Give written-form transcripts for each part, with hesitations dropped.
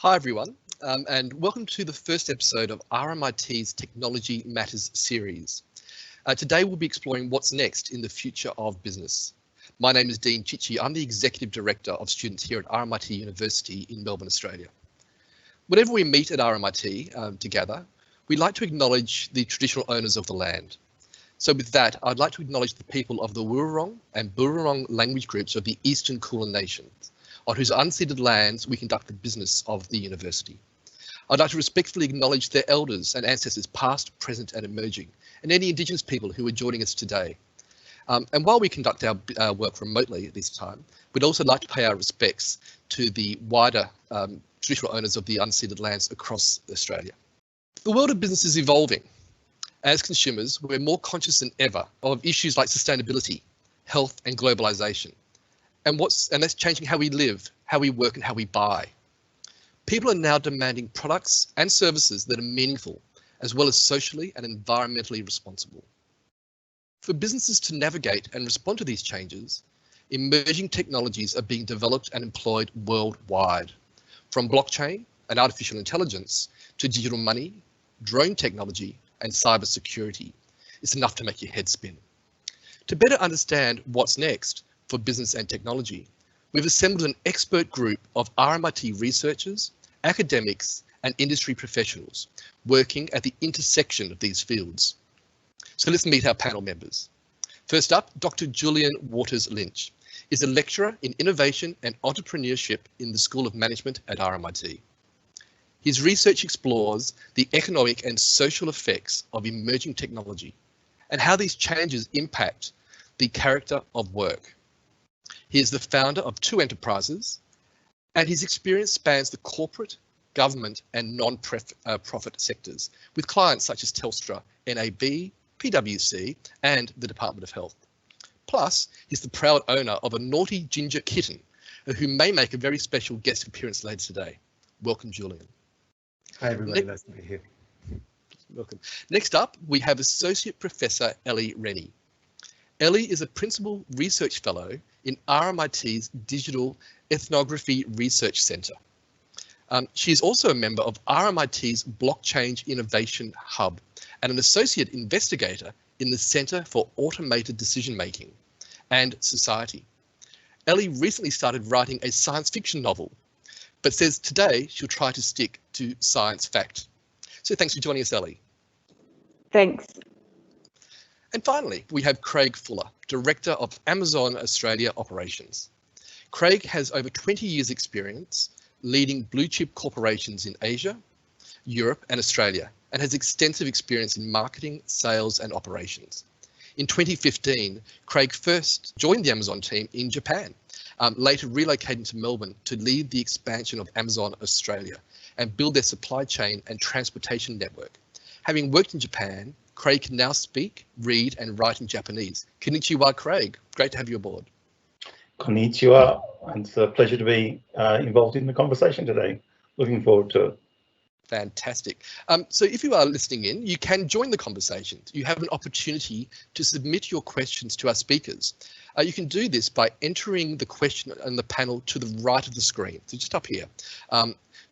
Hi everyone, and welcome to the first episode of RMIT's Technology Matters series. Today we'll be exploring what's next in the future of business. My name is Dean Cicci. I'm the Executive Director of Students here at RMIT University in Melbourne, Australia. Whenever we meet at RMIT together, we like to acknowledge the traditional owners of the land. So with that, I'd like to acknowledge the people of the Wurrung and Burrung language groups of the Eastern Kulin Nations, on whose unceded lands we conduct the business of the university. I'd like to respectfully acknowledge their elders and ancestors past, present and emerging, and any Indigenous people who are joining us today. And while we conduct our work remotely at this time, we'd also like to pay our respects to the wider traditional owners of the unceded lands across Australia. The world of business is evolving. As consumers, we're more conscious than ever of issues like sustainability, health and globalisation. And that's changing how we live, how we work and how we buy. People are now demanding products and services that are meaningful, as well as socially and environmentally responsible. For businesses to navigate and respond to these changes, emerging technologies are being developed and employed worldwide, from blockchain and artificial intelligence to digital money, drone technology and cybersecurity. It's enough to make your head spin. To better understand what's next for business and technology, we've assembled an expert group of RMIT researchers, academics and industry professionals working at the intersection of these fields. So let's meet our panel members. First up, Dr. Julian Waters-Lynch is a lecturer in innovation and entrepreneurship in the School of Management at RMIT. His research explores the economic and social effects of emerging technology and how these changes impact the character of work. He is the founder of 2 enterprises, and his experience spans the corporate, government and non-profit sectors with clients such as Telstra, NAB, PwC and the Department of Health. Plus, he's the proud owner of a naughty ginger kitten who may make a very special guest appearance later today. Welcome, Julian. Hi everybody, nice to be here. Welcome. Next up, we have Associate Professor Ellie Rennie. Ellie is a Principal Research Fellow in RMIT's Digital Ethnography Research Centre. She is also a member of RMIT's Blockchain Innovation Hub and an Associate Investigator in the Centre for Automated Decision Making and Society. Ellie recently started writing a science fiction novel, but says today she'll try to stick to science fact. So thanks for joining us, Ellie. Thanks. And finally, we have Craig Fuller, Director of Amazon Australia Operations. Craig has over 20 years experience leading blue chip corporations in Asia, Europe and Australia, and has extensive experience in marketing, sales and operations. In 2015, Craig first joined the Amazon team in Japan, later relocating to Melbourne to lead the expansion of Amazon Australia and build their supply chain and transportation network. Having worked in Japan, Craig can now speak, read and write in Japanese. Konnichiwa, Craig. Great to have you aboard. Konnichiwa. It's a pleasure to be involved in the conversation today. Looking forward to it. Fantastic. So if you are listening in, you can join the conversation. You have an opportunity to submit your questions to our speakers. You can do this by entering the question on the panel to the right of the screen, so just up here.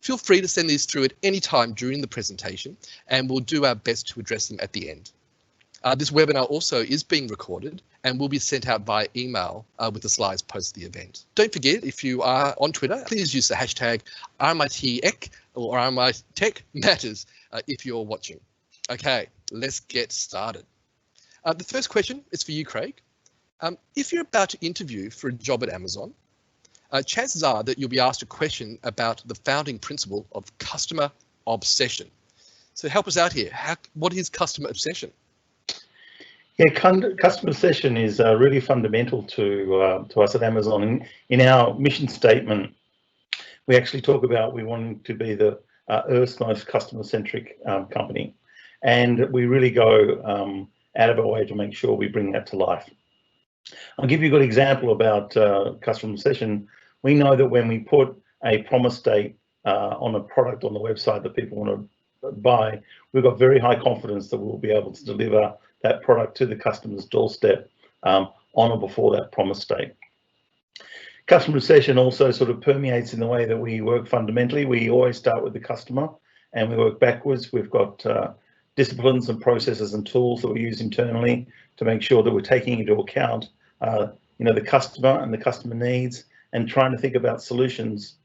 Feel free to send these through at any time during the presentation, and we'll do our best to address them at the end. This webinar also is being recorded and will be sent out by email with the slides post the event. Don't forget, if you are on Twitter, please use the hashtag RMITech or RMITech Matters if you're watching. Okay, let's get started. The first question is for you, Craig. If you're about to interview for a job at Amazon, chances are that you'll be asked a question about the founding principle of customer obsession. So help us out here. What is customer obsession? Yeah, customer obsession is really fundamental to us at Amazon. In our mission statement, we actually talk about we want to be the Earth's most customer-centric company, and we really go out of our way to make sure we bring that to life. I'll give you a good example about customer obsession. We know that when we put a promise date on a product on the website that people want to buy, we've got very high confidence that we'll be able to deliver that product to the customer's doorstep on or before that promise date. customer obsession also sort of permeates in the way that we work fundamentally. We always start with the customer and we work backwards. We've got disciplines and processes and tools that we use internally to make sure that we're taking into account the customer and the customer needs, and trying to think about solutions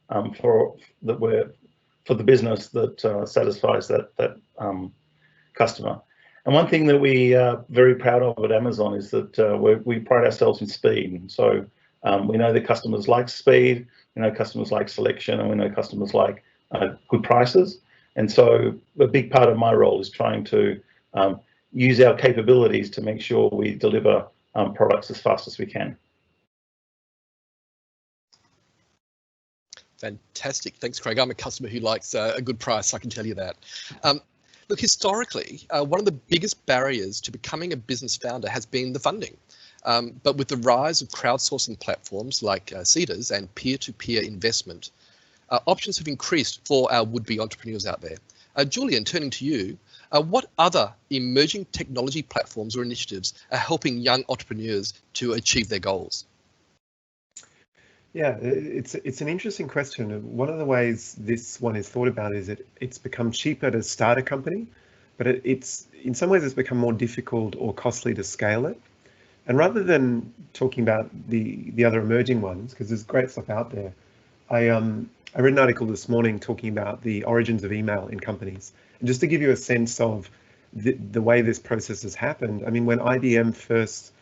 for the business that satisfies that customer. And one thing that we are very proud of at Amazon is that we pride ourselves in speed. And so we know that customers like speed, we know customers like selection, and we know customers like good prices. And so a big part of my role is trying to use our capabilities to make sure we deliver products as fast as we can. Fantastic. Thanks, Craig. I'm a customer who likes a good price, I can tell you that. Look, historically, one of the biggest barriers to becoming a business founder has been the funding. But with the rise of crowdsourcing platforms like Seedrs and peer-to-peer investment, options have increased for our would-be entrepreneurs out there. Julian, turning to you, what other emerging technology platforms or initiatives are helping young entrepreneurs to achieve their goals? Yeah, it's an interesting question. One of the ways this one is thought about is it's become cheaper to start a company, but it's in some ways it's become more difficult or costly to scale it. And rather than talking about the other emerging ones, because there's great stuff out there, I read an article this morning talking about the origins of email in companies. And just to give you a sense of the way this process has happened, I mean, when IBM first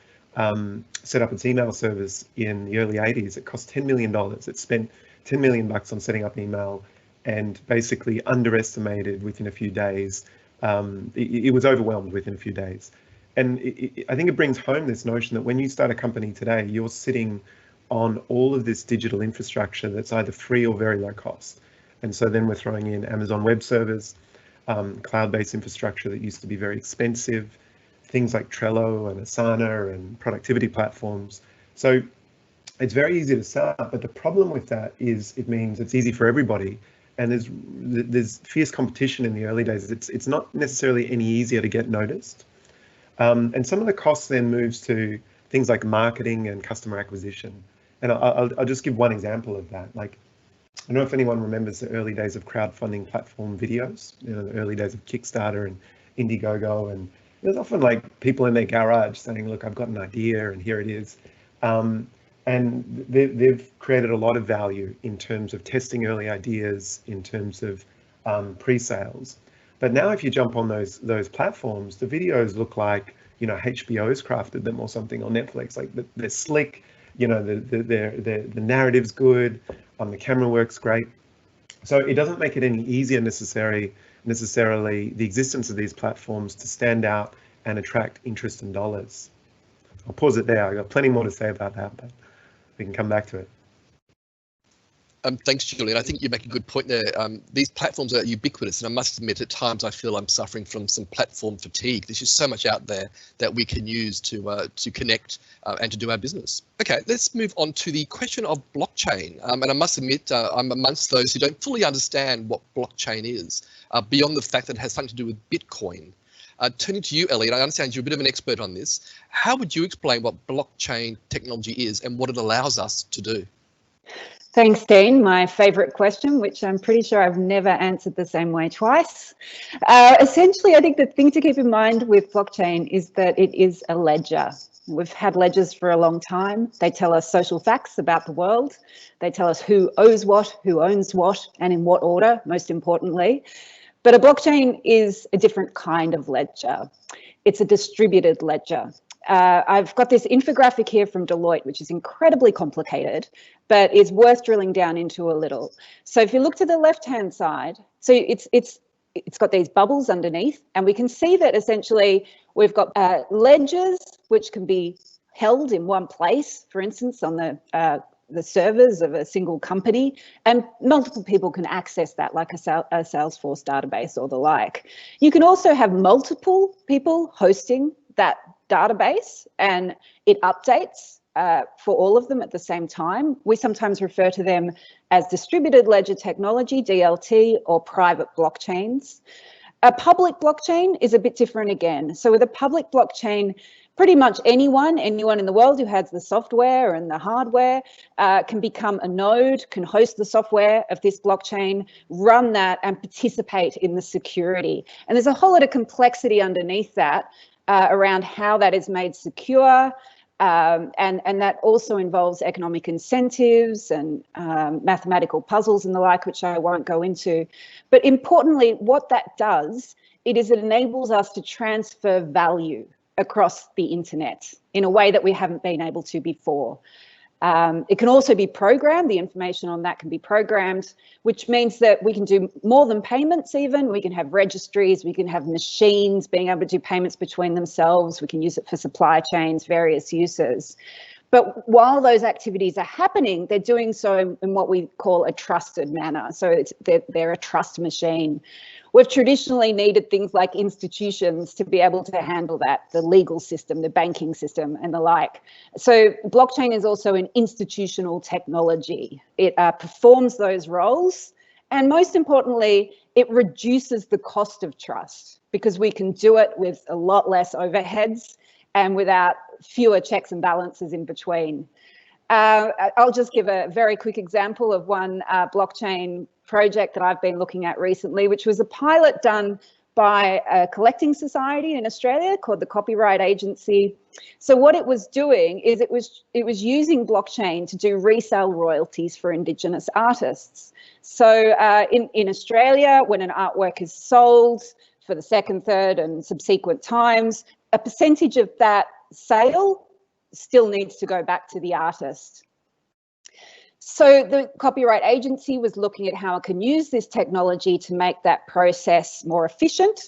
set up its email service in the early 80s, it cost $10 million. It spent $10 million on setting up email and basically underestimated within a few days. It was overwhelmed within a few days. And I think it brings home this notion that when you start a company today, you're sitting on all of this digital infrastructure that's either free or very low cost. And so then we're throwing in Amazon Web Servers, cloud-based infrastructure that used to be very expensive, things like Trello and Asana and productivity platforms. So it's very easy to start, but the problem with that is it means it's easy for everybody. And there's fierce competition in the early days. It's not necessarily any easier to get noticed. And some of the costs then moves to things like marketing and customer acquisition. And I'll just give one example of that. Like, I don't know if anyone remembers the early days of crowdfunding platform videos, the early days of Kickstarter and Indiegogo, and there's often like people in their garage saying, look, I've got an idea and here it is. And they've created a lot of value in terms of testing early ideas, in terms of pre-sales. But now if you jump on those platforms, the videos look like, HBO's crafted them or something, or Netflix. Like they're slick, the narrative's good, the camera works great. So it doesn't make it any easier necessarily the existence of these platforms to stand out and attract interest and dollars. I'll pause it there. I've got plenty more to say about that, but we can come back to it. Thanks, Julian. I think you make a good point there. These platforms are ubiquitous, and I must admit, at times I feel I'm suffering from some platform fatigue. There's just so much out there that we can use to connect and to do our business. Okay, let's move on to the question of blockchain. And I must admit, I'm amongst those who don't fully understand what blockchain is, beyond the fact that it has something to do with Bitcoin. Turning to you, Ellie, and I understand you're a bit of an expert on this. How would you explain what blockchain technology is and what it allows us to do? Thanks, Dene. My favourite question, which I'm pretty sure I've never answered the same way twice. Essentially, I think the thing to keep in mind with blockchain is that it is a ledger. We've had ledgers for a long time. They tell us social facts about the world. They tell us who owes what, who owns what, and in what order, most importantly. But a blockchain is a different kind of ledger. It's a distributed ledger. I've got this infographic here from Deloitte, which is incredibly complicated, but is worth drilling down into a little. So if you look to the left-hand side, so it's got these bubbles underneath, and we can see that essentially we've got ledgers which can be held in one place, for instance, on the servers of a single company, and multiple people can access that, like a Salesforce database or the like. You can also have multiple people hosting that database, and it updates for all of them at the same time. We sometimes refer to them as distributed ledger technology, DLT, or private blockchains. A public blockchain is a bit different again. So with a public blockchain, pretty much anyone in the world who has the software and the hardware can become a node, can host the software of this blockchain, run that and participate in the security. And there's a whole lot of complexity underneath that around how that is made secure. And that also involves economic incentives and mathematical puzzles and the like, which I won't go into. But importantly, what that does, it enables us to transfer value across the internet in a way that we haven't been able to before. It can also be programmed. The information on that can be programmed, which means that we can do more than payments even. We can have registries, we can have machines being able to do payments between themselves. We can use it for supply chains, various uses. But while those activities are happening, they're doing so in what we call a trusted manner. So they're a trust machine. We've traditionally needed things like institutions to be able to handle that, the legal system, the banking system and the like. So blockchain is also an institutional technology. It performs those roles. And most importantly, it reduces the cost of trust because we can do it with a lot less overheads and without fewer checks and balances in between. I'll just give a very quick example of one blockchain project that I've been looking at recently, which was a pilot done by a collecting society in Australia called the Copyright Agency. So what it was doing is it was using blockchain to do resale royalties for Indigenous artists. So in Australia, when an artwork is sold for the second, third and subsequent times, a percentage of that sale still needs to go back to the artist. So the Copyright Agency was looking at how it can use this technology to make that process more efficient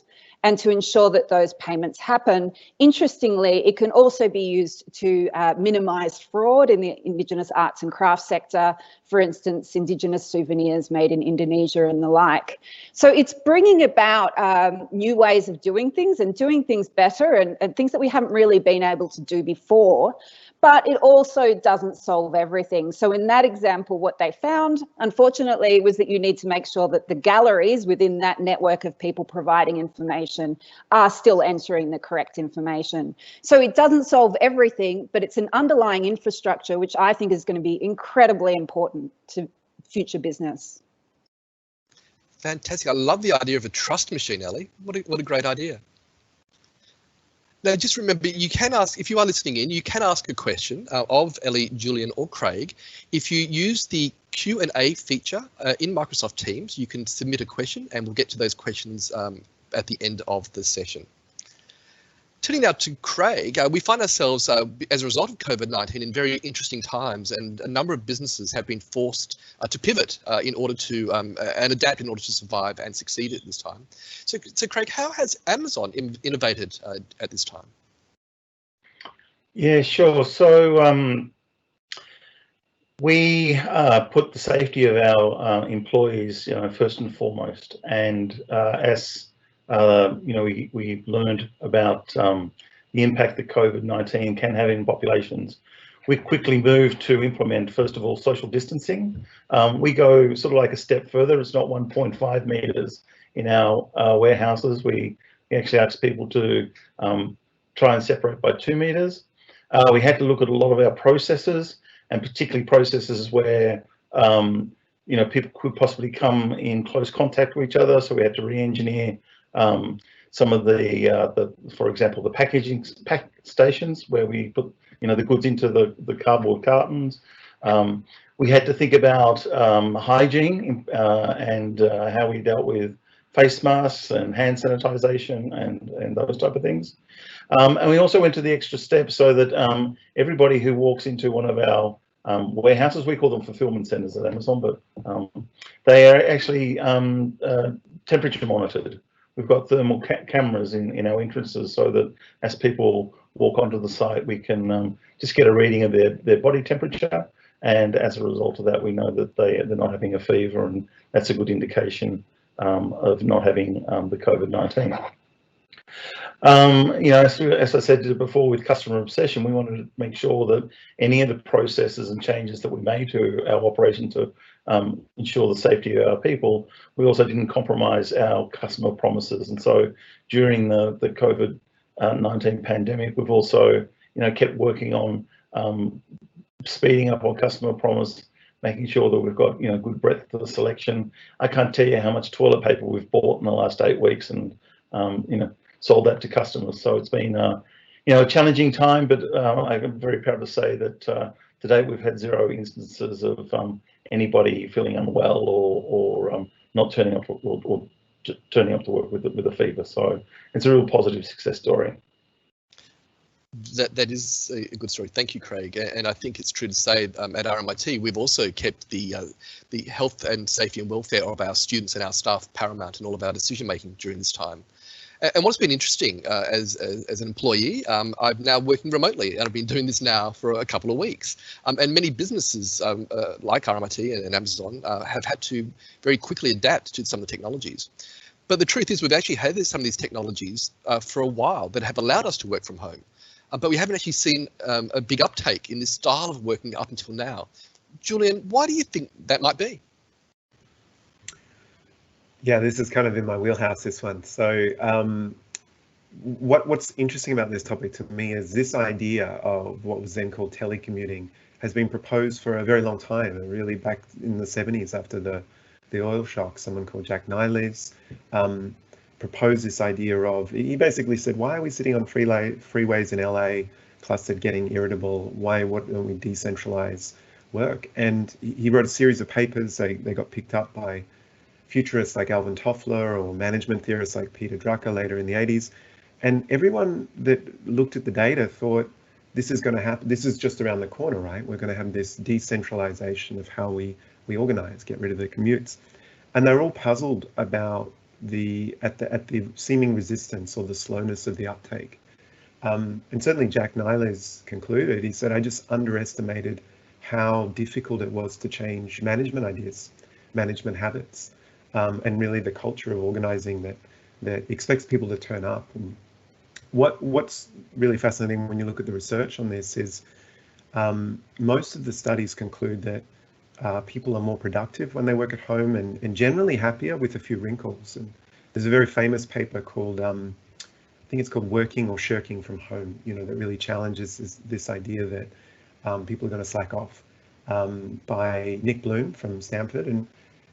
and to ensure that those payments happen. Interestingly, it can also be used to minimise fraud in the Indigenous arts and crafts sector, for instance, Indigenous souvenirs made in Indonesia and the like. So it's bringing about new ways of doing things and doing things better and things that we haven't really been able to do before. But it also doesn't solve everything. So in that example, what they found, unfortunately, was that you need to make sure that the galleries within that network of people providing information are still entering the correct information. So it doesn't solve everything, but it's an underlying infrastructure, which I think is going to be incredibly important to future business. Fantastic. I love the idea of a trust machine, Ellie. What a great idea. Now, just remember, you can ask, if you are listening in, you can ask a question of Ellie, Julian or Craig. If you use the Q&A feature in Microsoft Teams, you can submit a question and we'll get to those questions at the end of the session. Turning now to Craig, we find ourselves, as a result of COVID-19, in very interesting times, and a number of businesses have been forced to pivot in order to and adapt in order to survive and succeed at this time. So Craig, how has Amazon innovated at this time? Yeah, sure. So we put the safety of our employees, first and foremost, and as we've learned about the impact that COVID-19 can have in populations. We quickly moved to implement, first of all, social distancing. We go sort of like a step further. It's not 1.5 meters in our warehouses. We actually ask people to try and separate by 2 meters. We had to look at a lot of our processes, and particularly processes where people could possibly come in close contact with each other. So we had to re-engineer some of the for example, the packaging stations where we put the goods into the cardboard cartons. We had to think about hygiene and how we dealt with face masks and hand sanitization and those type of things. And we also went to the extra step so that everybody who walks into one of our warehouses, we call them fulfillment centers at Amazon, but they are actually temperature monitored. We've got thermal cameras in our entrances so that as people walk onto the site, we can just get a reading of their body temperature. And as a result of that, we know that they're not having a fever, and that's a good indication of not having the COVID-19. As I said before, with customer obsession, we wanted to make sure that any of the processes and changes that we made to our operation to ensure the safety of our people, we also didn't compromise our customer promises. And so during the COVID COVID-19 pandemic. We've also, kept working on speeding up our customer promise, making sure that we've got, good breadth of the selection. I can't tell you how much toilet paper we've bought in the last 8 weeks and, sold that to customers. So it's been, a challenging time, but I'm very proud to say that to date we've had 0 instances of anybody feeling unwell or not turning up or turning up to work with a fever. So it's a real positive success story. That is a good story. Thank you, Craig. And I think it's true to say at RMIT, we've also kept the health and safety and welfare of our students and our staff paramount in all of our decision making during this time. And what's been interesting as an employee, I'm now working remotely, and I've been doing this now for a couple of weeks. And many businesses like RMIT and Amazon have had to very quickly adapt to some of the technologies. But the truth is we've actually had some of these technologies for a while that have allowed us to work from home. But we haven't actually seen a big uptake in this style of working up until now. Julian, why do you think that might be? Yeah, this is kind of in my wheelhouse, this one. So what's interesting about this topic to me is this idea of what was then called telecommuting has been proposed for a very long time, and really back in the 70s after the oil shock. Someone called Jack Niles proposed this idea of, he basically said, why are we sitting on freeways in LA clustered getting irritable? Why don't we decentralize work? And he wrote a series of papers. They got picked up by futurists like Alvin Toffler or management theorists like Peter Drucker later in the 80s. And everyone that looked at the data thought, this is going to happen. This is just around the corner, right? We're going to have this decentralization of how we organize, get rid of the commutes. And they're all puzzled about at the seeming resistance or the slowness of the uptake. And certainly Jack Niles concluded, he said, I just underestimated how difficult it was to change management ideas, management habits, and really the culture of organizing that expects people to turn up. And what's really fascinating when you look at the research on this is most of the studies conclude that people are more productive when they work at home and generally happier, with a few wrinkles. And there's a very famous paper called, I think it's called Working or Shirking from Home, that really challenges this idea that people are going to slack off, by Nick Bloom from Stanford. And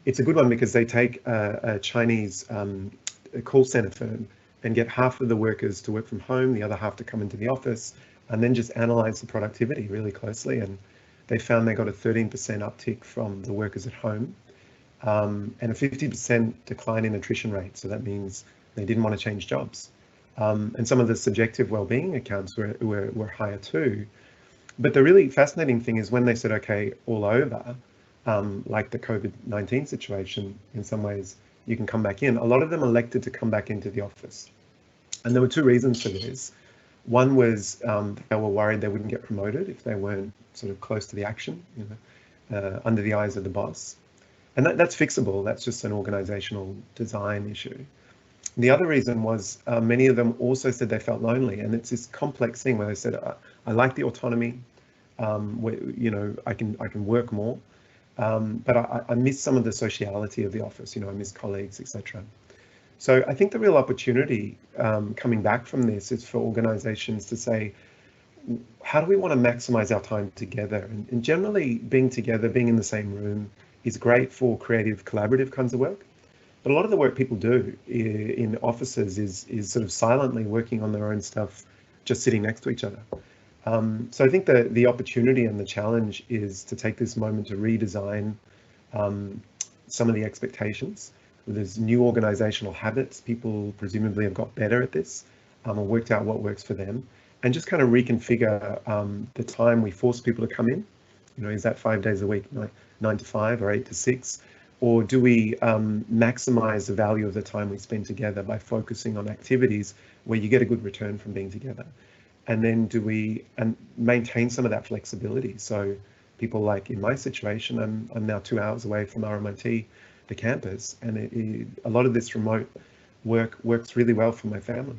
it's a good one because they take a Chinese call center firm and get half of the workers to work from home, the other half to come into the office, and then just analyze the productivity really closely. And they found they got a 13% uptick from the workers at home, and a 50% decline in attrition rate. So that means they didn't want to change jobs. And some of the subjective well-being accounts were higher too. But the really fascinating thing is when they said, okay, all over, like the COVID-19 situation, in some ways, you can come back in. A lot of them elected to come back into the office. And there were 2 reasons for this. One was they were worried they wouldn't get promoted if they weren't sort of close to the action, under the eyes of the boss. And that's fixable. That's just an organizational design issue. The other reason was many of them also said they felt lonely. And it's this complex thing where they said, I like the autonomy, where, I can work more. But I miss some of the sociality of the office, I miss colleagues, etc. So I think the real opportunity coming back from this is for organizations to say, how do we want to maximize our time together? And generally being together, being in the same room is great for creative, collaborative kinds of work. But a lot of the work people do in offices is sort of silently working on their own stuff, just sitting next to each other. So I think the opportunity and the challenge is to take this moment to redesign some of the expectations. There's new organizational habits. People presumably have got better at this, or worked out what works for them, and just kind of reconfigure the time we force people to come in. Is that 5 days a week, 9 to 5 or 8 to 6? Or do we maximize the value of the time we spend together by focusing on activities where you get a good return from being together? And then do we maintain some of that flexibility? So people like in my situation, I'm now 2 hours away from RMIT, the campus, and a lot of this remote work works really well for my family.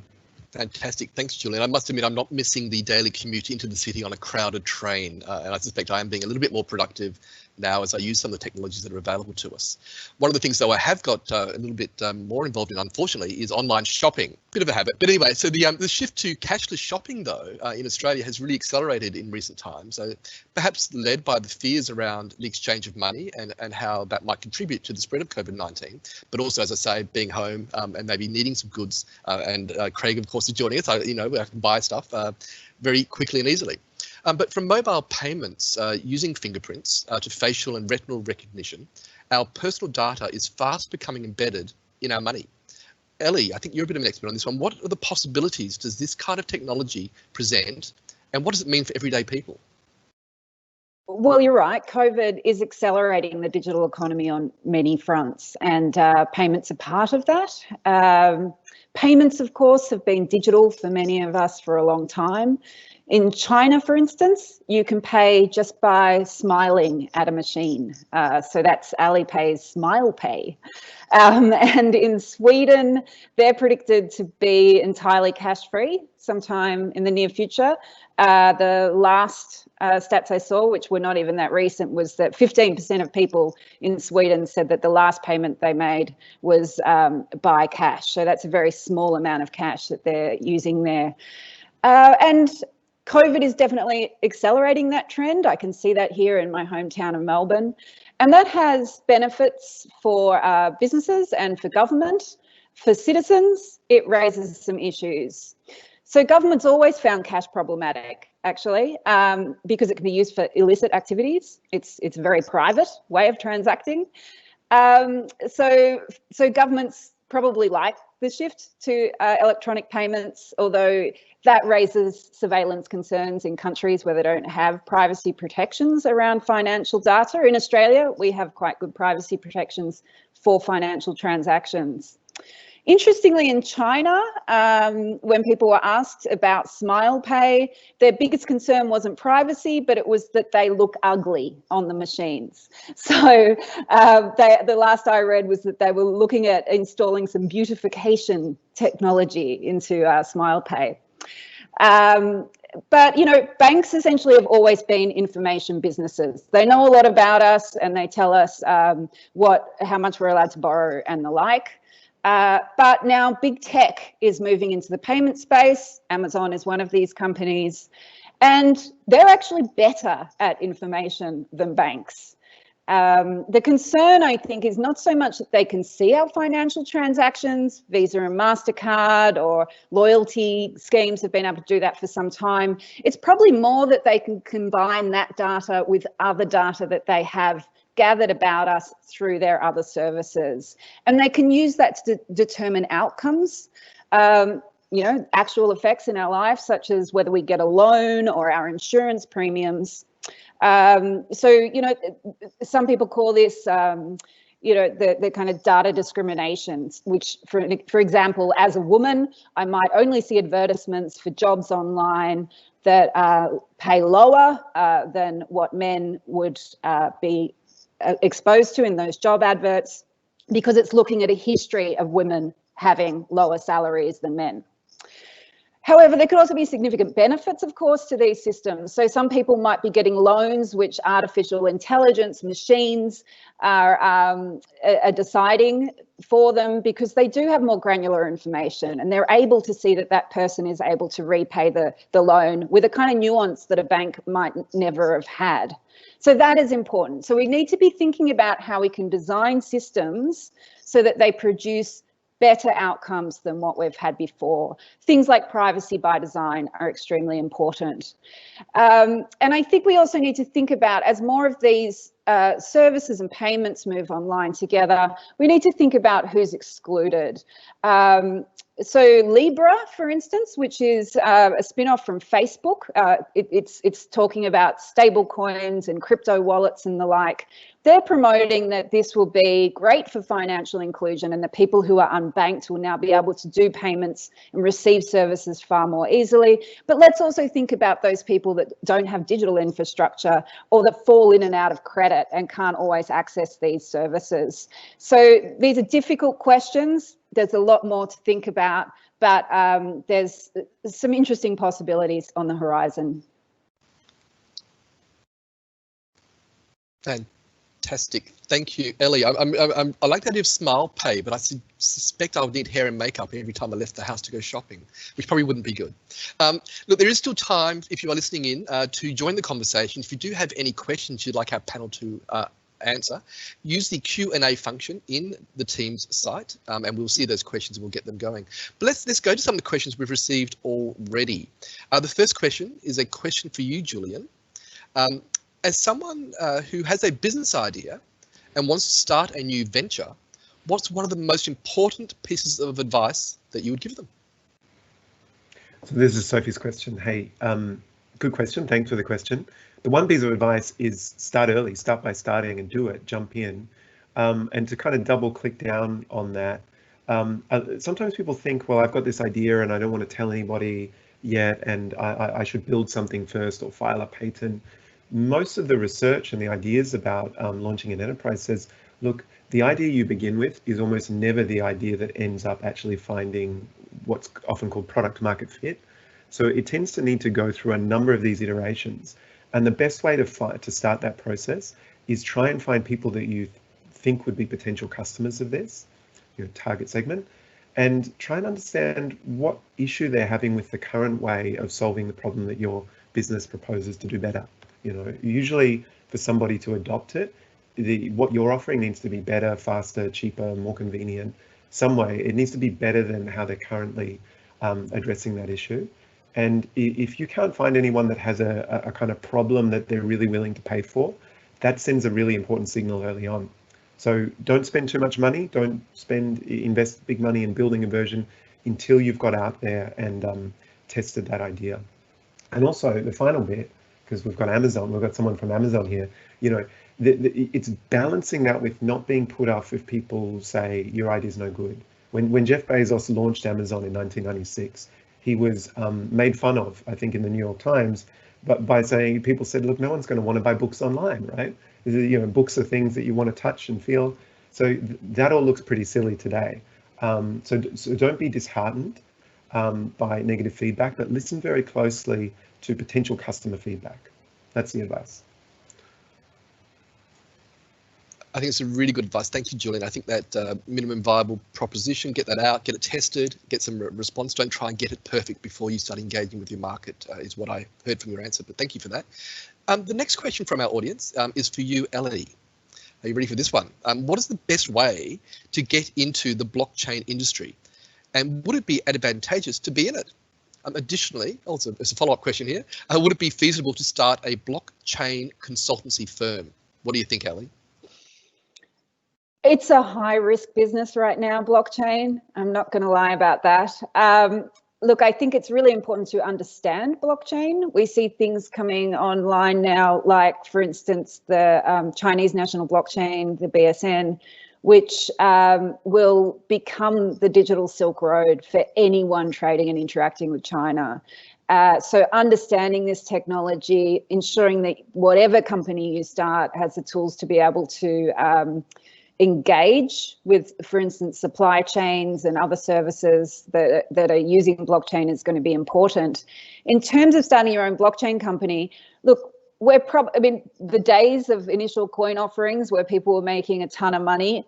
Fantastic. Thanks, Julian. I must admit, I'm not missing the daily commute into the city on a crowded train, and I suspect I am being a little bit more productive now as I use some of the technologies that are available to us. One of the things, though, I have got a little bit more involved in, unfortunately, is online shopping. Bit of a habit. But anyway, so the shift to cashless shopping, though, in Australia has really accelerated in recent times. So perhaps led by the fears around the exchange of money and how that might contribute to the spread of COVID-19. But also, as I say, being home and maybe needing some goods. And Craig, of course, is joining us. You know, I can buy stuff very quickly and easily. But from mobile payments using fingerprints to facial and retinal recognition, our personal data is fast becoming embedded in our money. Ellie, I think you're a bit of an expert on this one. What are the possibilities does this kind of technology present, and what does it mean for everyday people? Well, you're right. COVID is accelerating the digital economy on many fronts, and payments are part of that. Payments, of course, have been digital for many of us for a long time. In China, for instance, you can pay just by smiling at a machine. So that's Alipay's Smile Pay. And in Sweden, they're predicted to be entirely cash-free sometime in the near future. The last stats I saw, which were not even that recent, was that 15% of people in Sweden said that the last payment they made was by cash. So that's a very small amount of cash that they're using there. And COVID is definitely accelerating that trend. I can see that here in my hometown of Melbourne. And that has benefits for businesses and for government. For citizens, it raises some issues. So government's always found cash problematic, actually, because it can be used for illicit activities. It's a very private way of transacting. So governments probably like the shift to electronic payments, although that raises surveillance concerns in countries where they don't have privacy protections around financial data. In Australia, we have quite good privacy protections for financial transactions. Interestingly, in China, when people were asked about Smile Pay, their biggest concern wasn't privacy, but it was that they look ugly on the machines. So the last I read was that they were looking at installing some beautification technology into Smile Pay. But, you know, banks essentially have always been information businesses. They know a lot about us and they tell us how much we're allowed to borrow and the like. But now big tech is moving into the payment space. Amazon is one of these companies, and they're actually better at information than banks. The concern, I think, is not so much that they can see our financial transactions. Visa and MasterCard or loyalty schemes have been able to do that for some time. It's probably more that they can combine that data with other data that they have gathered about us through their other services. And they can use that to determine outcomes, you know, actual effects in our life, such as whether we get a loan or our insurance premiums. So, you know, some people call this, you know, the kind of data discrimination, which, for example, as a woman, I might only see advertisements for jobs online that pay lower than what men would be exposed to in those job adverts, because it's looking at a history of women having lower salaries than men. However, there could also be significant benefits, of course, to these systems. So some people might be getting loans which artificial intelligence machines are deciding for them, because they do have more granular information and they're able to see that that person is able to repay the loan with a kind of nuance that a bank might never have had. So that is important. So we need to be thinking about how we can design systems so that they produce better outcomes than what we've had before. Things like privacy by design are extremely important. And I think we also need to think about, as more of these services and payments move online together, we need to think about who's excluded. So Libra, for instance, which is a spin-off from Facebook, it's talking about stable coins and crypto wallets and the like. They're promoting that this will be great for financial inclusion and that people who are unbanked will now be able to do payments and receive services far more easily. But let's also think about those people that don't have digital infrastructure or that fall in and out of credit and can't always access these services. So these are difficult questions. There's a lot more to think about, but there's some interesting possibilities on the horizon. Fantastic. Thank you, Ellie. I like the idea of smile pay, but I suspect I would need hair and makeup every time I left the house to go shopping, which probably wouldn't be good. Look, there is still time, if you are listening in, to join the conversation. If you do have any questions you'd like our panel to answer, use the Q&A function in the Teams site, and we'll see those questions and we'll get them going. But let's go to some of the questions we've received already. The first question is a question for you, Julian. As someone who has a business idea and wants to start a new venture, what's one of the most important pieces of advice that you would give them? So this is Sophie's question. Hey, good question. Thanks for the question. The one piece of advice is start early, start by starting and do it, jump in. And to kind of double click down on that, sometimes people think, well, I've got this idea and I don't want to tell anybody yet, and I should build something first or file a patent. Most of the research and the ideas about launching an enterprise says, look, the idea you begin with is almost never the idea that ends up actually finding what's often called product market fit. So it tends to need to go through a number of these iterations. And the best way to start that process is try and find people that you think would be potential customers of this, your target segment, and try and understand what issue they're having with the current way of solving the problem that your business proposes to do better. You know, usually for somebody to adopt it, what you're offering needs to be better, faster, cheaper, more convenient. Some way it needs to be better than how they're currently addressing that issue. And if you can't find anyone that has a kind of problem that they're really willing to pay for, that sends a really important signal early on. So don't spend too much money. Don't invest big money in building a version until you've got out there and tested that idea. And also the final bit, because we've got Amazon, we've got someone from Amazon here, you know, it's balancing that with not being put off if people say your idea is no good. When Jeff Bezos launched Amazon in 1996, he was made fun of, I think, in the New York Times, but by saying, people said, look, no one's going to want to buy books online, right? You know, books are things that you want to touch and feel. So that all looks pretty silly today. So don't be disheartened by negative feedback, but listen very closely to potential customer feedback. That's the advice. I think it's a really good advice. Thank you, Julian. I think that minimum viable proposition, get that out, get it tested, get some response. Don't try and get it perfect before you start engaging with your market is what I heard from your answer, but thank you for that. The next question from our audience is for you, Ellie. Are you ready for this one? What is the best way to get into the blockchain industry? And would it be advantageous to be in it? Additionally, also as a follow-up question here, would it be feasible to start a blockchain consultancy firm? What do you think, Ellie? It's a high-risk business right now, blockchain. I'm not going to lie about that. Look, I think it's really important to understand blockchain. We see things coming online now, like, for instance, the Chinese national blockchain, the BSN, which will become the digital Silk Road for anyone trading and interacting with China. So understanding this technology, ensuring that whatever company you start has the tools to be able to engage with, for instance, supply chains and other services that are using blockchain is going to be important. In terms of starting your own blockchain company, look, I mean, the days of initial coin offerings where people were making a ton of money,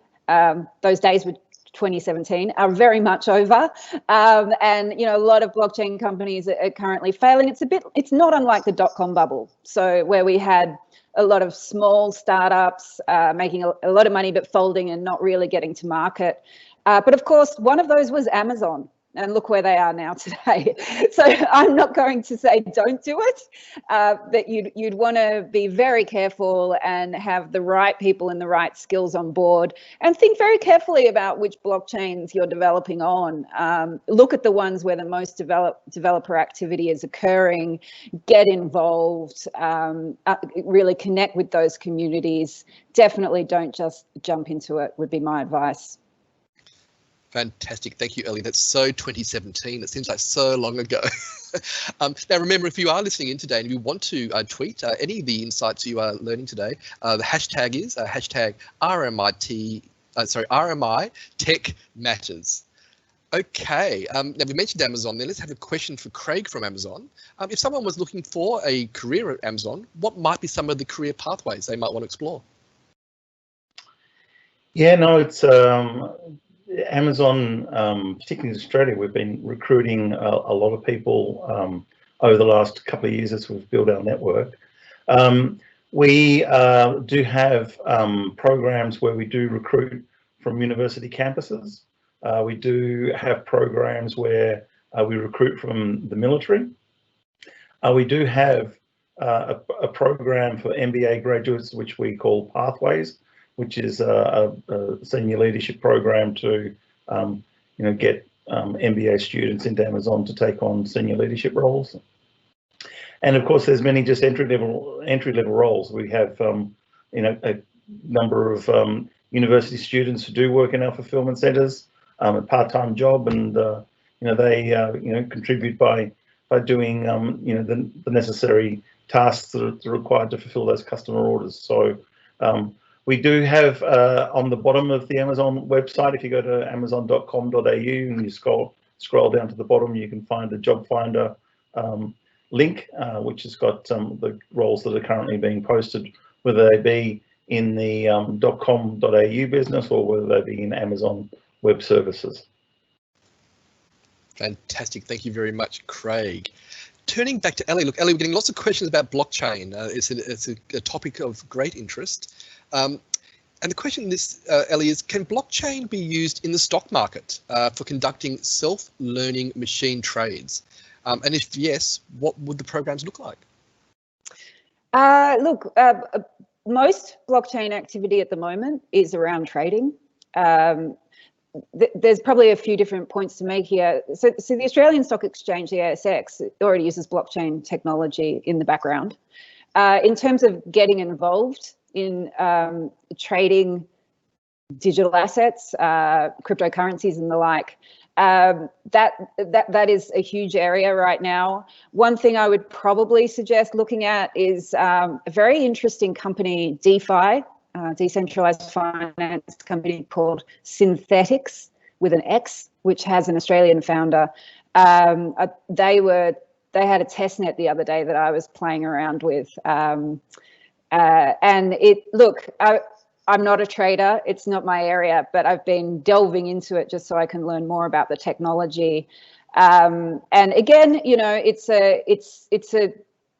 those days were 2017, are very much over. And, you know, a lot of blockchain companies are currently failing. It's not unlike the dot-com bubble. So where we had a lot of small startups making a lot of money, but folding and not really getting to market. But of course, one of those was Amazon. And look where they are now today. So I'm not going to say don't do it, but you'd want to be very careful and have the right people and the right skills on board, and think very carefully about which blockchains you're developing on. Look at the ones where the most developer activity is occurring, get involved, really connect with those communities. Definitely don't just jump into it, would be my advice. Fantastic. Thank you, Ellie. That's so 2017. It seems like so long ago. Now, remember, if you are listening in today and you want to tweet any of the insights you are learning today, the hashtag is hashtag RMIT, RMI Tech Matters. Okay, now we mentioned Amazon there. Let's have a question for Craig from Amazon. If someone was looking for a career at Amazon, what might be some of the career pathways they might want to explore? Yeah, no, it's Amazon, particularly in Australia. We've been recruiting a lot of people over the last couple of years as we've built our network. We do have programs where we do recruit from university campuses. We do have programs where we recruit from the military. We do have a program for MBA graduates, which we call Pathways, which is a senior leadership program to, get MBA students into Amazon to take on senior leadership roles. And of course, there's many just entry level roles. We have, a number of university students who do work in our fulfillment centres, a part-time job, and they contribute by doing the necessary tasks that are required to fulfil those customer orders. So we do have on the bottom of the Amazon website, if you go to amazon.com.au and you scroll down to the bottom, you can find a job finder link, which has got the roles that are currently being posted, whether they be in the .com.au business or whether they be in Amazon Web Services. Fantastic. Thank you very much, Craig. Turning back to Ellie, look, Ellie, we're getting lots of questions about blockchain. It's a topic of great interest. And the question Ellie, is, can blockchain be used in the stock market for conducting self-learning machine trades? And if yes, what would the programs look like? Most blockchain activity at the moment is around trading. There's probably a few different points to make here. So the Australian Stock Exchange, the ASX, already uses blockchain technology in the background. In terms of getting involved in trading digital assets, cryptocurrencies and the like, that is a huge area right now. One thing I would probably suggest looking at is a very interesting company, DeFi, decentralized finance company called Synthetics with an X, which has an Australian founder. They had a test net the other day that I was playing around with, and I'm not a trader, it's not my area, but I've been delving into it just so I can learn more about the technology. And again, it's a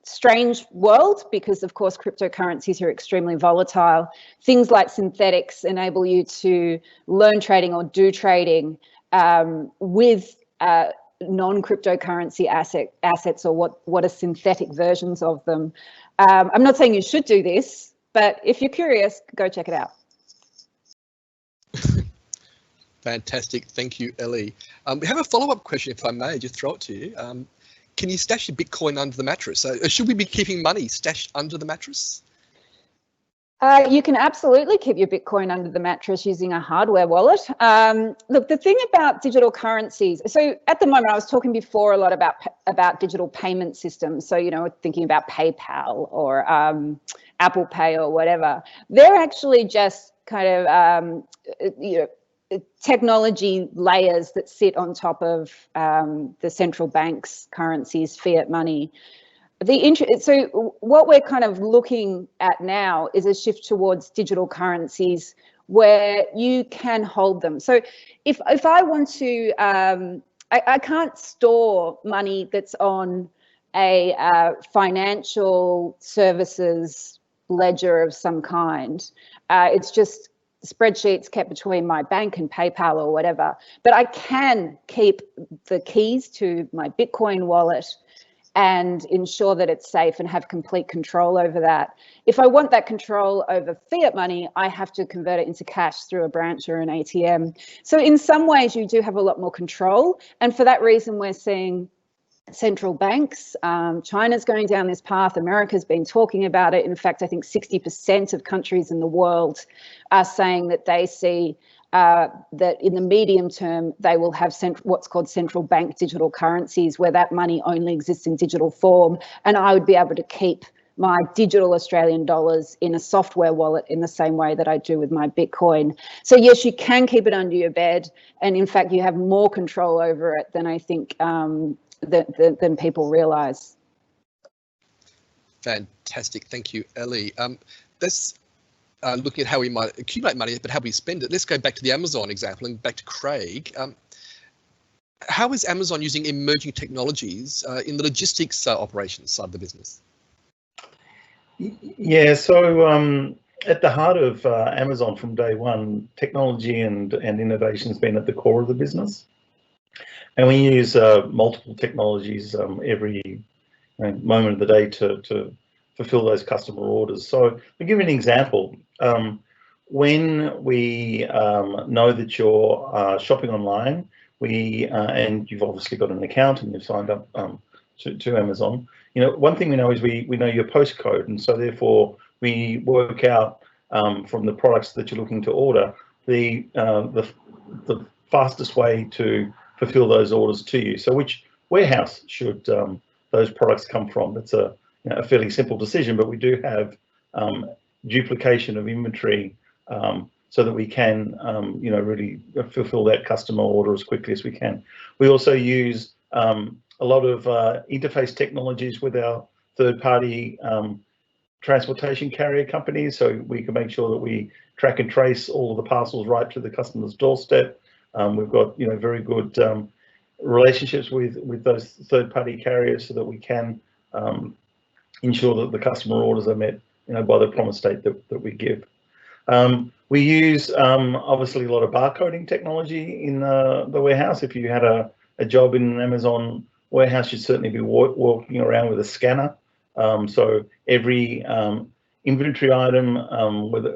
strange world because, of course, cryptocurrencies are extremely volatile. Things like synthetics enable you to learn trading or do trading with non-cryptocurrency assets, or what are synthetic versions of them. I'm not saying you should do this, but if you're curious, go check it out. Fantastic. Thank you, Ellie. We have a follow-up question, if I may, just throw it to you. Can you stash your Bitcoin under the mattress? Should we be keeping money stashed under the mattress? You can absolutely keep your Bitcoin under the mattress using a hardware wallet. Look, the thing about digital currencies, so at the moment I was talking before a lot about digital payment systems. So, thinking about PayPal or Apple Pay or whatever. They're actually just kind of, technology layers that sit on top of the central bank's currencies, fiat money. So what we're kind of looking at now is a shift towards digital currencies where you can hold them. So if I want to, I can't store money that's on a financial services ledger of some kind. It's just spreadsheets kept between my bank and PayPal or whatever. But I can keep the keys to my Bitcoin wallet and ensure that it's safe and have complete control over that. If I want that control over fiat money, I have to convert it into cash through a branch or an ATM. So in some ways, you do have a lot more control. And for that reason, we're seeing central banks, China's going down this path, America's been talking about it. In fact, I think 60% of countries in the world are saying that they see that in the medium term, they will have what's called central bank digital currencies, where that money only exists in digital form. And I would be able to keep my digital Australian dollars in a software wallet in the same way that I do with my Bitcoin. So yes, you can keep it under your bed. And in fact, you have more control over it than I think than people realize. Fantastic. Thank you, Ellie. looking at how we might accumulate money, but how we spend it. Let's go back to the Amazon example and back to Craig. How is Amazon using emerging technologies in the logistics operations side of the business? Yeah, so at the heart of Amazon from day one, technology and innovation has been at the core of the business. And we use multiple technologies every moment of the day to fulfill those customer orders. So I'll give you an example. When we know that you're shopping online, and you've obviously got an account and you've signed up to Amazon, one thing we know is we know your postcode, and so therefore we work out from the products that you're looking to order the fastest way to fulfill those orders to you. So which warehouse should those products come from? That's a fairly simple decision, but we do have duplication of inventory so that we can really fulfill that customer order as quickly as we can. We also use a lot of interface technologies with our third-party transportation carrier companies, so we can make sure that we track and trace all of the parcels right to the customer's doorstep. We've got very good relationships with those third-party carriers so that we can ensure that the customer orders are met by the promised date that we give. We use obviously a lot of barcoding technology in the warehouse. If you had a job in an Amazon warehouse, you'd certainly be walking around with a scanner. So every inventory item,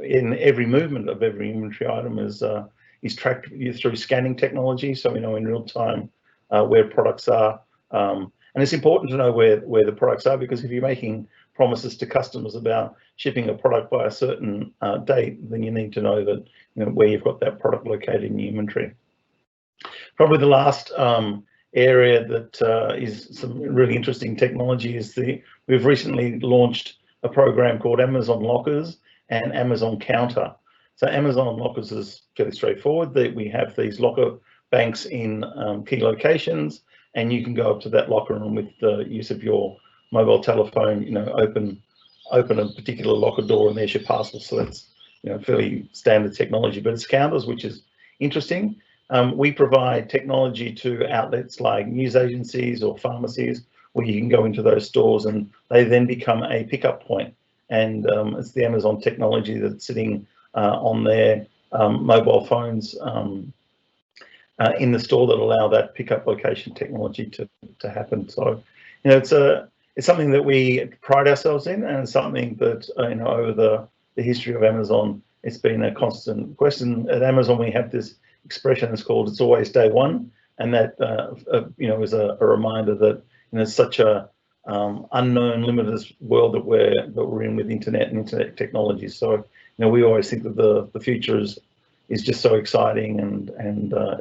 in every movement of every inventory item is tracked through scanning technology, so we know in real time where products are. And it's important to know where the products are, because if you're making promises to customers about shipping a product by a certain date, then you need to know that where you've got that product located in your inventory. Probably the last area that is some really interesting technology is we've recently launched a program called Amazon Lockers and Amazon Counter. So Amazon Lockers is fairly straightforward. We have these locker banks in key locations, and you can go up to that locker room with the use of your mobile telephone, open a particular locker door, and there's your parcel. So that's fairly standard technology. But it's counters, which is interesting. We provide technology to outlets like news agencies or pharmacies, where you can go into those stores and they then become a pickup point. And it's the Amazon technology that's sitting on their mobile phones in the store that allow that pickup location technology to happen. So, it's something that we pride ourselves in, and something that over the history of Amazon, it's been a constant question. At Amazon, we have this expression that's called "It's always day one," and that is a reminder that it's such a unknown, limitless world that we're in with internet and internet technology. So we always think that the future is just so exciting, and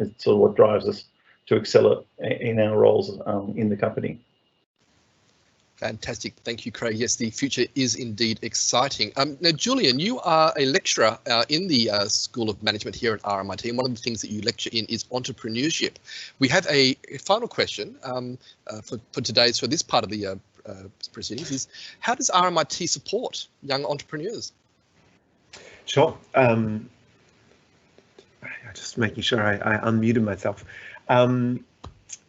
it's sort of what drives us to excel in our roles in the company. Fantastic. Thank you, Craig. Yes, the future is indeed exciting. Now, Julian, you are a lecturer in the School of Management here at RMIT, and one of the things that you lecture in is entrepreneurship. We have a final question for this part of the proceedings is, how does RMIT support young entrepreneurs? Sure. Just making sure I unmuted myself.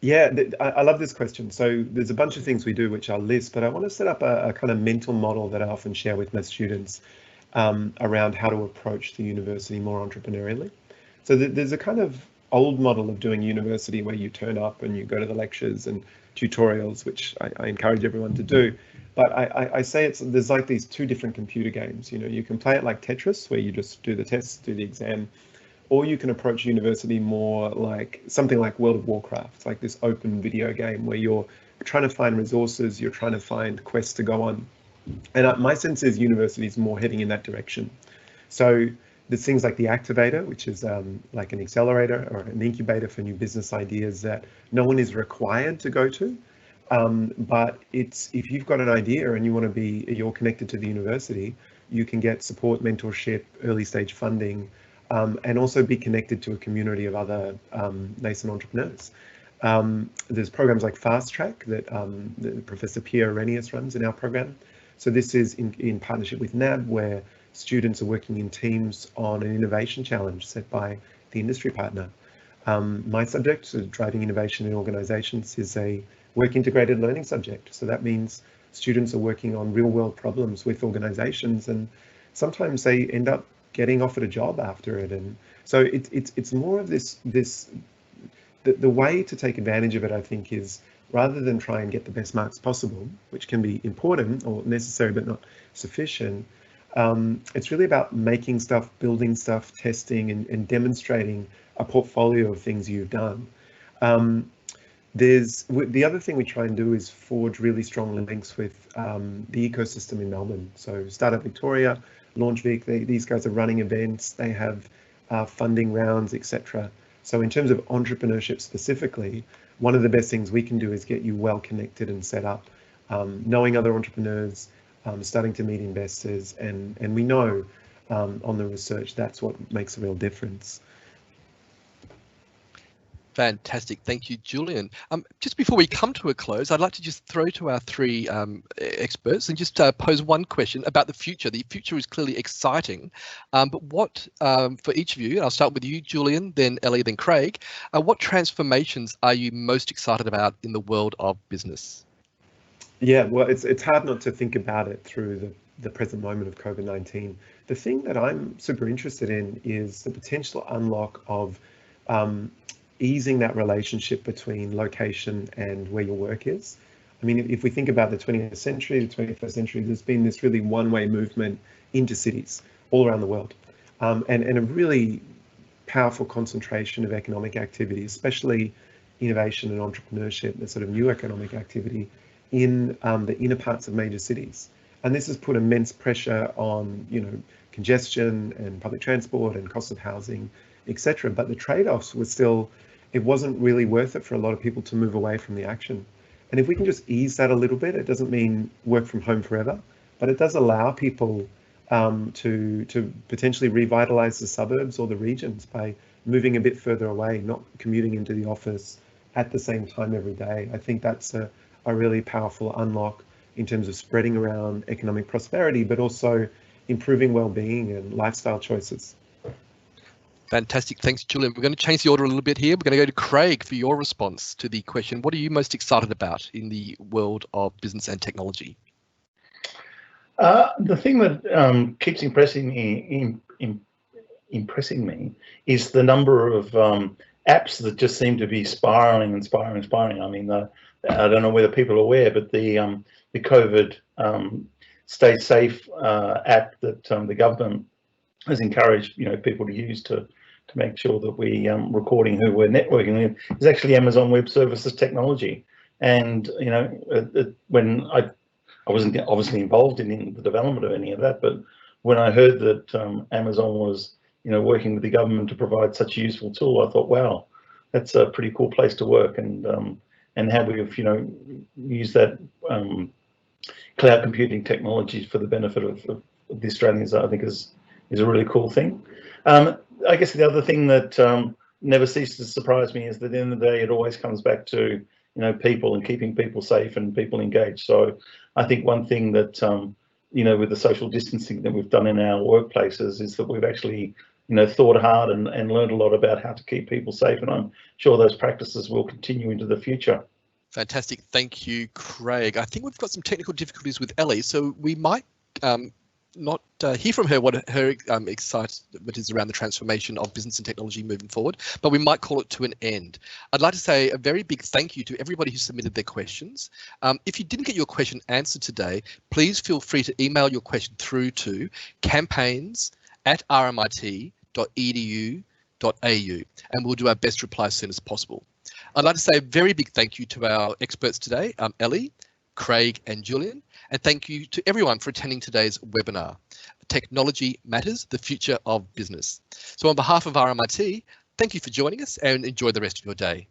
Yeah, I love this question. So there's a bunch of things we do, which I'll list, but I want to set up a kind of mental model that I often share with my students around how to approach the university more entrepreneurially. So there's a kind of old model of doing university where you turn up and you go to the lectures and tutorials, which I encourage everyone to do. But I say there's like these two different computer games. You can play it like Tetris, where you just do the tests, do the exam, or you can approach university more like something like World of Warcraft. It's like this open video game where you're trying to find resources, you're trying to find quests to go on. And my sense is university is more heading in that direction. So there's things like the Activator, which is like an accelerator or an incubator for new business ideas that no one is required to go to. But if you've got an idea and you're connected to the university, you can get support, mentorship, early stage funding, and also be connected to a community of other nascent entrepreneurs. There's programs like Fast Track that Professor Rennie runs in our program. So this is in partnership with NAB, where students are working in teams on an innovation challenge set by the industry partner. My subject, driving innovation in organizations, is a work integrated learning subject. So that means students are working on real world problems with organizations, and sometimes they end up getting offered a job after it. And so it's more of the way to take advantage of it, I think, is rather than try and get the best marks possible, which can be important or necessary but not sufficient, it's really about making stuff, building stuff, testing and demonstrating a portfolio of things you've done. The other thing we try and do is forge really strong links with the ecosystem in Melbourne. So Startup Victoria, LaunchVic, these guys are running events, they have funding rounds, etc. So in terms of entrepreneurship specifically, one of the best things we can do is get you well connected and set up, knowing other entrepreneurs, starting to meet investors, and we know on the research that's what makes a real difference. Fantastic. Thank you, Julian. Just before we come to a close, I'd like to just throw to our three experts and just pose one question about the future. The future is clearly exciting, but what, for each of you, and I'll start with you, Julian, then Ellie, then Craig, what transformations are you most excited about in the world of business? Yeah, well, it's hard not to think about it through the present moment of COVID-19. The thing that I'm super interested in is the potential unlock of easing that relationship between location and where your work is. I mean, if we think about the 20th century, the 21st century, there's been this really one-way movement into cities all around the world, and a really powerful concentration of economic activity, especially innovation and entrepreneurship, the sort of new economic activity in the inner parts of major cities. And this has put immense pressure on, congestion and public transport and cost of housing, etc. But the trade-offs were still, it wasn't really worth it for a lot of people to move away from the action. And if we can just ease that a little bit, it doesn't mean work from home forever, but it does allow people to potentially revitalize the suburbs or the regions by moving a bit further away, not commuting into the office at the same time every day. I think that's a really powerful unlock in terms of spreading around economic prosperity, but also improving well-being and lifestyle choices. Fantastic. Thanks, Julian. We're going to change the order a little bit here. We're going to go to Craig for your response to the question. What are you most excited about in the world of business and technology? The thing that keeps impressing me is the number of apps that just seem to be spiraling and spiraling. I mean, I don't know whether people are aware, but the COVID Stay Safe app that the government has encouraged people to use to make sure that we recording who we're networking with is actually Amazon Web Services technology. And when I wasn't obviously involved in the development of any of that, but when I heard that Amazon was working with the government to provide such a useful tool, I thought, wow, that's a pretty cool place to work. And how we've used that cloud computing technology for the benefit of the Australians, I think is a really cool thing. I guess the other thing that never ceases to surprise me is that at the end of the day, it always comes back to people and keeping people safe and people engaged. So I think one thing that with the social distancing that we've done in our workplaces is that we've actually thought hard and learned a lot about how to keep people safe, and I'm sure those practices will continue into the future. Fantastic. Thank you, Craig. I think we've got some technical difficulties with Ellie, so we might not hear from her what her excitement is around the transformation of business and technology moving forward, but we might call it to an end. I'd like to say a very big thank you to everybody who submitted their questions. If you didn't get your question answered today, please feel free to email your question through to campaigns@rmit.edu.au, and we'll do our best to reply as soon as possible. I'd like to say a very big thank you to our experts today, Ellie, Craig and Julian, and thank you to everyone for attending today's webinar, Technology Matters, the Future of Business. So on behalf of RMIT, thank you for joining us and enjoy the rest of your day.